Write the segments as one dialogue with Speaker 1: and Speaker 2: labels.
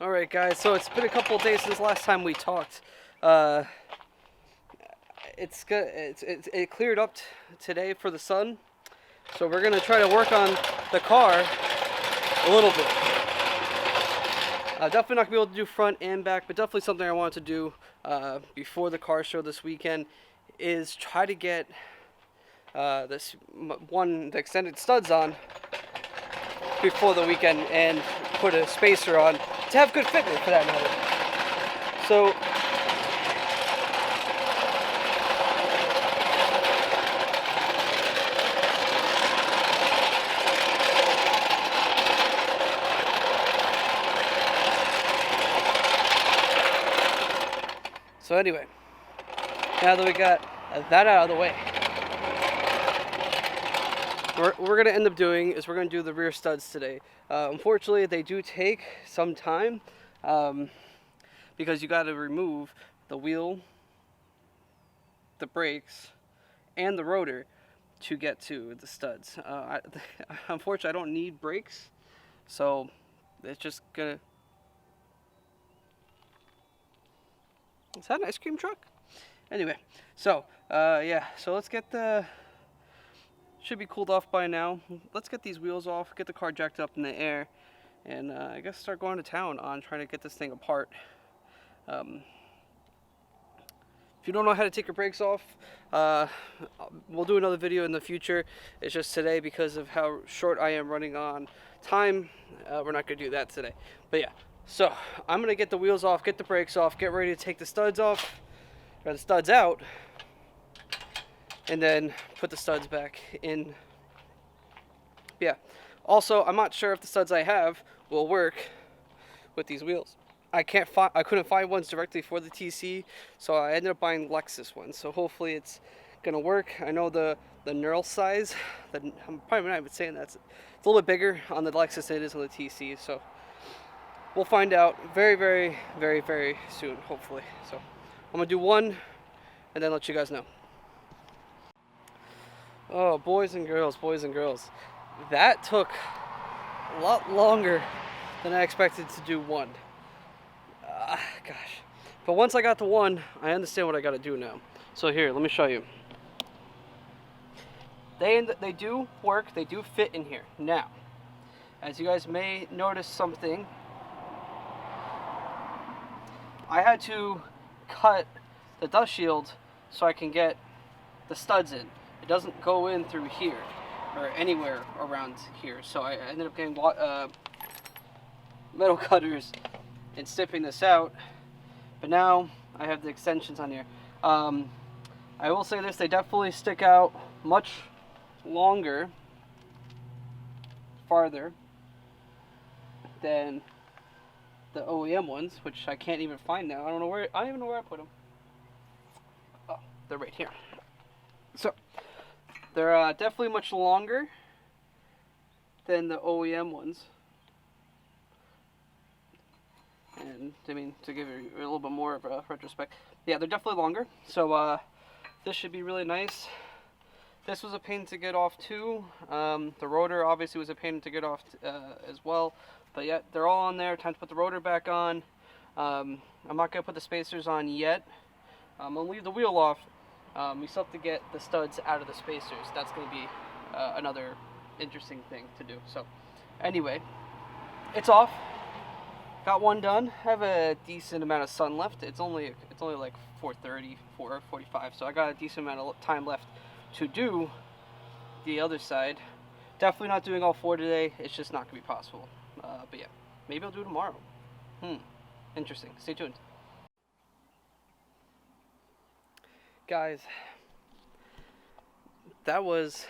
Speaker 1: All right, guys. So it's been a couple of days since last time we talked. Uh, it's good. It cleared up today for the sun, so we're gonna try to work on the car a little bit. Definitely not gonna be able to do front and back, but definitely something I wanted to do before the car show this weekend is try to get the extended studs on before the weekend and put a spacer on to have good fitment for that matter. So anyway, now that we got that out of the way, what we're going to end up doing is we're going to do the rear studs today. Unfortunately, they do take some time because you got to remove the wheel, the brakes, and the rotor to get to the studs. Unfortunately, I don't need brakes, so it's just going to... Is that an ice cream truck? Anyway, so, yeah, so let's get the... Should be cooled off by now. Let's get these wheels off, get the car jacked up in the air, and I guess start going to town on trying to get this thing apart. If you don't know how to take your brakes off, we'll do another video in the future. It's just today, because of how short I am running on time, we're not going to do that today. But yeah, so I'm going to get the wheels off, get the brakes off, get ready to take the studs off, or the studs out, and then put the studs back in. Yeah. Also, I'm not sure if the studs I have will work with these wheels. I couldn't find ones directly for the TC, so I ended up buying Lexus ones. So hopefully it's gonna work. I know the knurl size, I'm probably not even saying that. It's a little bit bigger on the Lexus than it is on the TC. So we'll find out very, very, very, very soon, hopefully. So I'm gonna do one and then let you guys know. Oh, boys and girls, that took a lot longer than I expected to do one. Gosh. But once I got to one, I understand what I got to do now. So here, let me show you. They do work, they do fit in here. Now, as you guys may notice something, I had to cut the dust shield so I can get the studs in. It doesn't go in through here or anywhere around here, so I ended up getting metal cutters and snipping this out. But now I have the extensions on here. I will say this, they definitely stick out much longer, farther than the OEM ones, which I can't even find now. I don't even know where I put them. Oh, they're right here. So they're definitely much longer than the OEM ones. And I mean, to give you a little bit more of a retrospect, yeah, they're definitely longer. So this should be really nice. This was a pain to get off too. The rotor obviously was a pain to get off as well. But yeah, they're all on there. Time to put the rotor back on. I'm not gonna put the spacers on yet. I'm gonna leave the wheel off. We still have to get the studs out of the spacers. That's going to be another interesting thing to do. So anyway, it's off. Got one done. I have a decent amount of sun left. It's only like 4:30, 4:45. So I got a decent amount of time left to do the other side. Definitely not doing all four today. It's just not going to be possible. But yeah, maybe I'll do it tomorrow. Interesting. Stay tuned. Guys, that was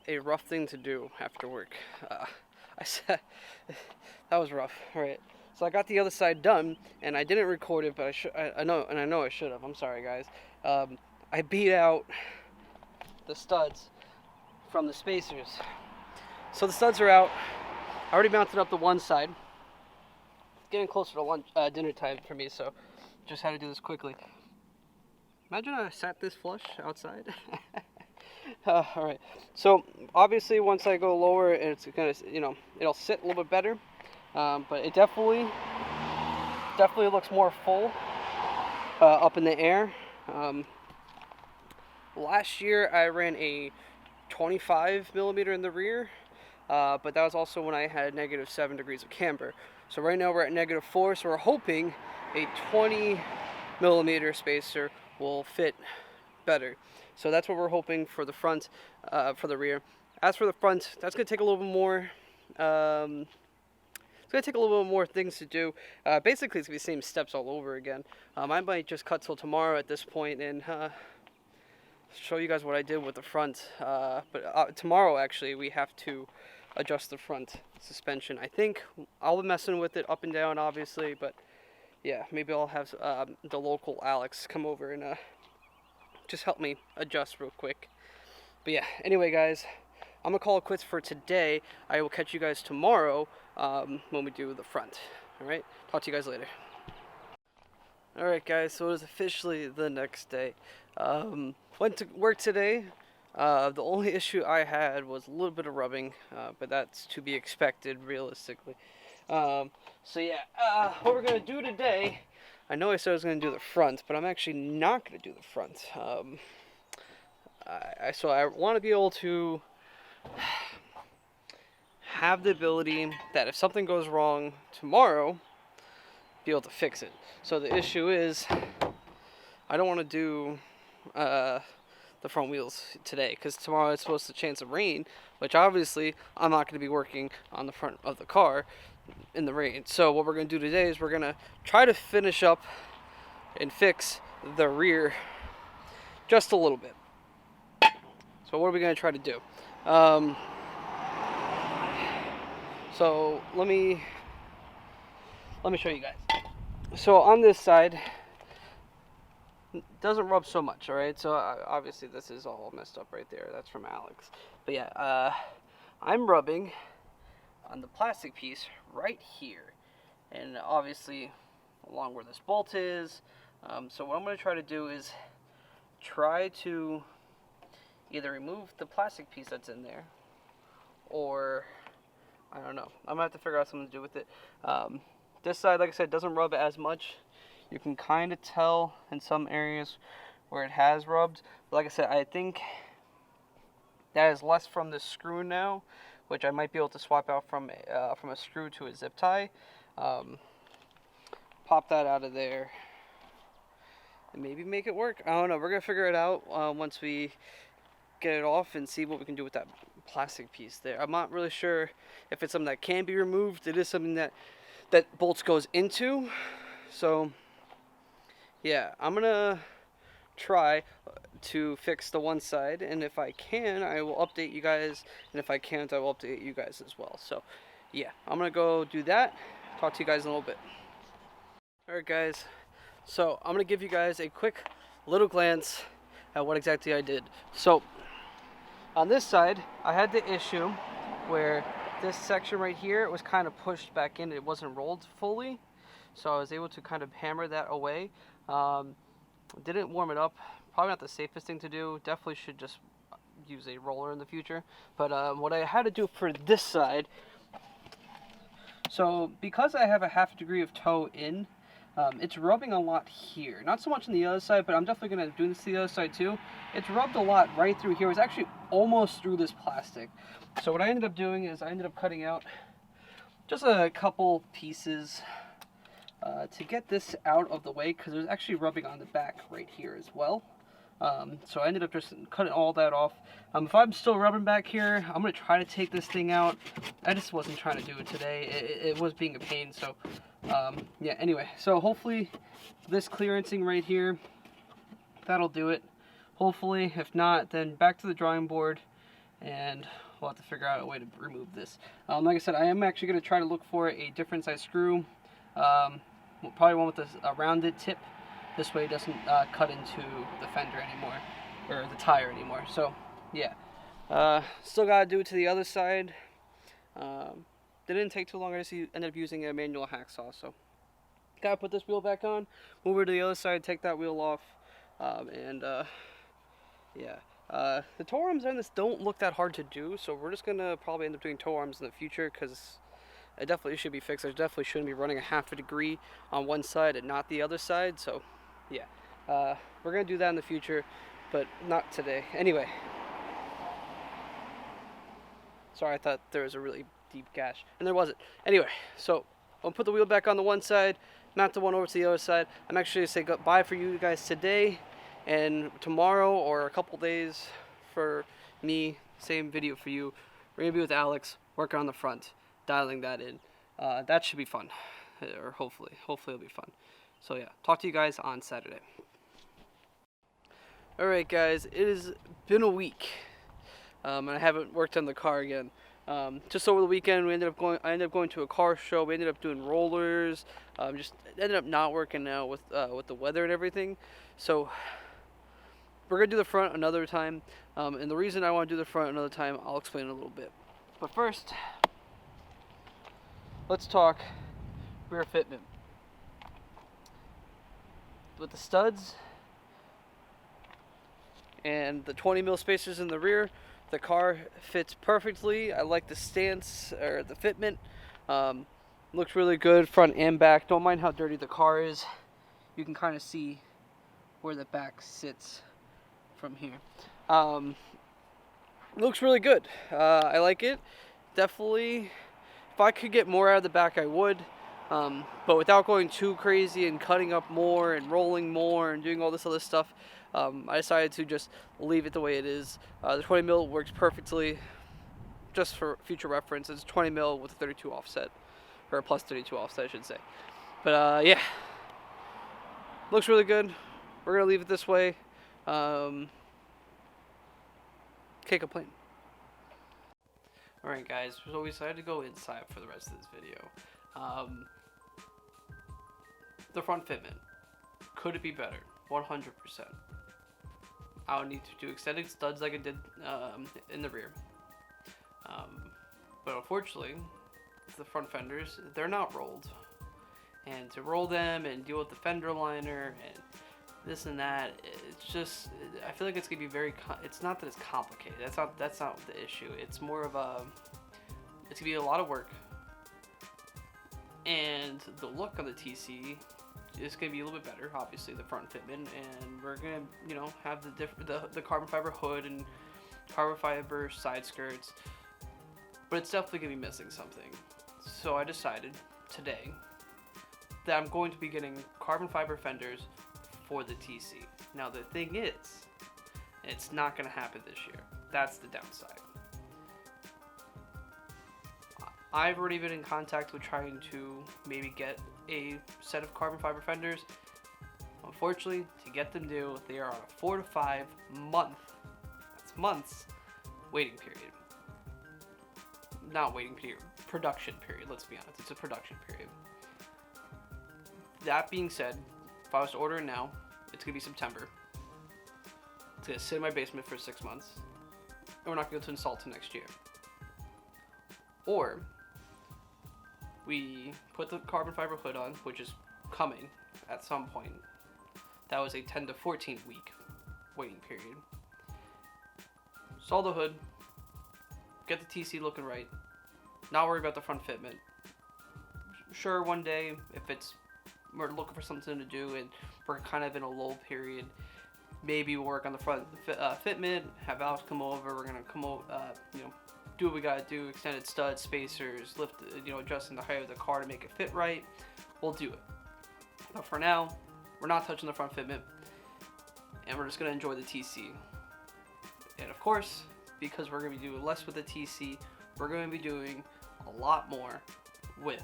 Speaker 1: a rough thing to do after work. I said that was rough, right? So I got the other side done, and I didn't record it, but I know I should have. I'm sorry, guys. I beat out the studs from the spacers. So the studs are out. I already mounted up the one side. It's getting closer to lunch, dinner time for me, so just had to do this quickly. Imagine I sat this flush outside. Alright, so obviously once I go lower, it's gonna, it'll sit a little bit better. But it definitely looks more full up in the air. Last year I ran a 25 millimeter in the rear, but that was also when I had -7 degrees of camber. So right now we're at -4, so we're hoping a 20 millimeter spacer will fit better. So that's what we're hoping for the front, for the rear. As for the front, that's going to take a little bit more. It's going to take a little bit more things to do. Basically, it's going to be the same steps all over again. I might just cut till tomorrow at this point and show you guys what I did with the front. But tomorrow, actually, we have to adjust the front suspension. I think I'll be messing with it up and down, obviously, but yeah, maybe I'll have the local Alex come over and just help me adjust real quick. But yeah, anyway, guys, I'm gonna call it quits for today. I will catch you guys tomorrow when we do the front. All right, talk to you guys later. All right, guys, so it is officially the next day. Went to work today. The only issue I had was a little bit of rubbing, but that's to be expected realistically. So yeah, what we're gonna do today, I know I said I was gonna do the front, but I'm actually not gonna do the front. So I want to be able to have the ability that if something goes wrong tomorrow, be able to fix it. So the issue is, I don't want to do the front wheels today because tomorrow it's supposed to chance of rain, which obviously I'm not going to be working on the front of the car in the rain. So what we're going to do today is we're going to try to finish up and fix the rear just a little bit. So what are we going to try to do? So let me show you guys. So on this side, it doesn't rub so much, all right? So obviously this is all messed up right there. That's from Alex. But yeah, I'm rubbing on the plastic piece right here, and obviously along where this bolt is. So what I'm going to try to do is try to either remove the plastic piece that's in there, or I don't know. I'm going to have to figure out something to do with it. This side, like I said, doesn't rub as much. You can kind of tell in some areas where it has rubbed. But like I said, I think that is less from the screw now, which I might be able to swap out from a screw to a zip tie. Pop that out of there and maybe make it work. I don't know. We're going to figure it out once we get it off and see what we can do with that plastic piece there. I'm not really sure if it's something that can be removed. It is something that bolts goes into. So yeah, I'm gonna try to fix the one side, and if I can, I will update you guys, and if I can't, I will update you guys as well. So yeah, I'm gonna go do that. Talk to you guys in a little bit. Alright guys, so I'm gonna give you guys a quick little glance at what exactly I did. So on this side, I had the issue where this section right here was kind of pushed back in. It wasn't rolled fully, so I was able to kind of hammer that away. Didn't warm it up. Probably not the safest thing to do. Definitely should just use a roller in the future. But what I had to do for this side, so because I have a ½ degree of toe in, it's rubbing a lot here. Not so much on the other side, but I'm definitely going to do this to the other side too. It's rubbed a lot right through here. It's actually almost through this plastic. So what I ended up doing is I ended up cutting out just a couple pieces to get this out of the way, because there's actually rubbing on the back right here as well. So I ended up just cutting all that off. If I'm still rubbing back here, I'm going to try to take this thing out. I just wasn't trying to do it today. It was being a pain, so yeah, anyway. So hopefully this clearancing right here, that'll do it. Hopefully. If not, then back to the drawing board, and we'll have to figure out a way to remove this. Like I said, I am actually going to try to look for a different size screw. Probably one with a rounded tip. This way it doesn't cut into the fender anymore, or the tire anymore. So yeah, still gotta do it to the other side. Didn't take too long. I just ended up using a manual hacksaw. So gotta put this wheel back on, move over to the other side, take that wheel off, and yeah. The toe arms on this don't look that hard to do, so we're just gonna probably end up doing toe arms in the future, because it definitely should be fixed. I definitely shouldn't be running a half a degree on one side and not the other side. So, yeah, we're gonna do that in the future, but not today. Anyway, sorry, I thought there was a really deep gash, and there wasn't. Anyway, so I'll put the wheel back on the one side, mount the one over to the other side. I'm actually gonna say goodbye for you guys today, and tomorrow or a couple days for me, same video for you. We're gonna be with Alex, working on the front, dialing that in. That should be fun, or hopefully it'll be fun. So yeah, talk to you guys on Saturday. Alright guys, it has been a week, and I haven't worked on the car again. Just over the weekend, I ended up going to a car show. We ended up doing rollers. Just ended up not working out with the weather and everything. So we're gonna do the front another time. And the reason I want to do the front another time, I'll explain in a little bit. But first, let's talk rear fitment. With the studs and the 20 mil spacers in the rear, the car fits perfectly. I like the stance, or the fitment. Looks really good front and back. Don't mind how dirty the car is. You can kind of see where the back sits from here. Looks really good. I like it. Definitely, if I could get more out of the back, I would. But without going too crazy and cutting up more and rolling more and doing all this other stuff, I decided to just leave it the way it is. The 20 mil works perfectly. Just for future reference, it's 20 mil with a 32 offset, or a plus 32 offset, I should say. But yeah, looks really good. We're gonna leave it this way. Can't complain. Alright guys, so we decided to go inside for the rest of this video. The front fitment. Could it be better? 100%. I would need to do extended studs like I did in the rear. But unfortunately, the front fenders, they're not rolled. And to roll them and deal with the fender liner and this and that, it's just, I feel like it's gonna be very, it's not that it's complicated, that's not the issue. It's more of a, it's gonna be a lot of work, and the look on the TC is gonna be a little bit better, obviously the front fitment, and we're gonna, you know, have the carbon fiber hood and carbon fiber side skirts, but it's definitely gonna be missing something. So I decided today that I'm going to be getting carbon fiber fenders for the TC. Now the thing is, it's not going to happen this year. That's the downside. I've already been in contact with trying to maybe get a set of carbon fiber fenders. Unfortunately, to get them due, they are on a 4 to 5 month, that's months, waiting period. Not waiting period, production period, let's be honest. It's a production period. That being said, if I was to order it now, it's going to be September. It's going to sit in my basement for 6 months. And we're not going to install till next year. Or, we put the carbon fiber hood on, which is coming at some point. That was a 10 to 14 week waiting period. Install the hood. Get the TC looking right. Not worry about the front fitment. Sure, one day, if we're looking for something to do and we're kind of in a lull period, maybe we'll work on the front fitment, have Alex come over, we're going to come over, you know, do what we got to do, extended studs, spacers, lift, you know, adjusting the height of the car to make it fit right, we'll do it. But for now, we're not touching the front fitment, and we're just going to enjoy the TC. And of course, because we're going to be doing less with the TC, we're going to be doing a lot more with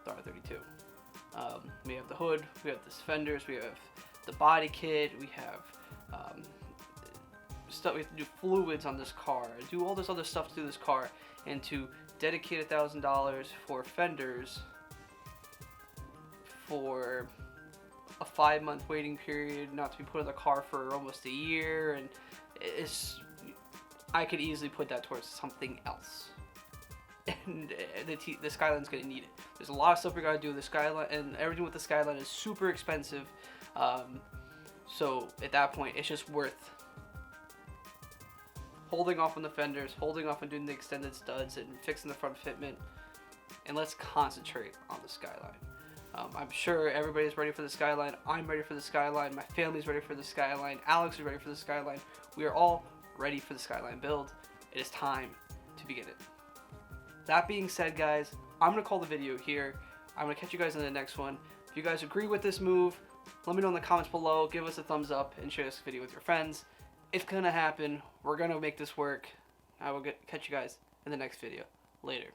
Speaker 1: the R32. We have the hood, we have the fenders, we have the body kit, we have stuff. We have to do fluids on this car, do all this other stuff to this car, and to dedicate $1,000 for fenders for a 5-month waiting period, not to be put in the car for almost a year, and I could easily put that towards something else. And the Skyline's gonna need it. There's a lot of stuff we gotta do with the Skyline, and everything with the Skyline is super expensive. So at that point, it's just worth holding off on the fenders, holding off on doing the extended studs, and fixing the front fitment, and let's concentrate on the Skyline. I'm sure everybody's ready for the Skyline. I'm ready for the Skyline. My family's ready for the Skyline. Alex is ready for the Skyline. We are all ready for the Skyline build. It is time to begin it. That being said, guys, I'm going to call the video here. I'm going to catch you guys in the next one. If you guys agree with this move, let me know in the comments below. Give us a thumbs up and share this video with your friends. It's going to happen. We're going to make this work. I will catch you guys in the next video. Later.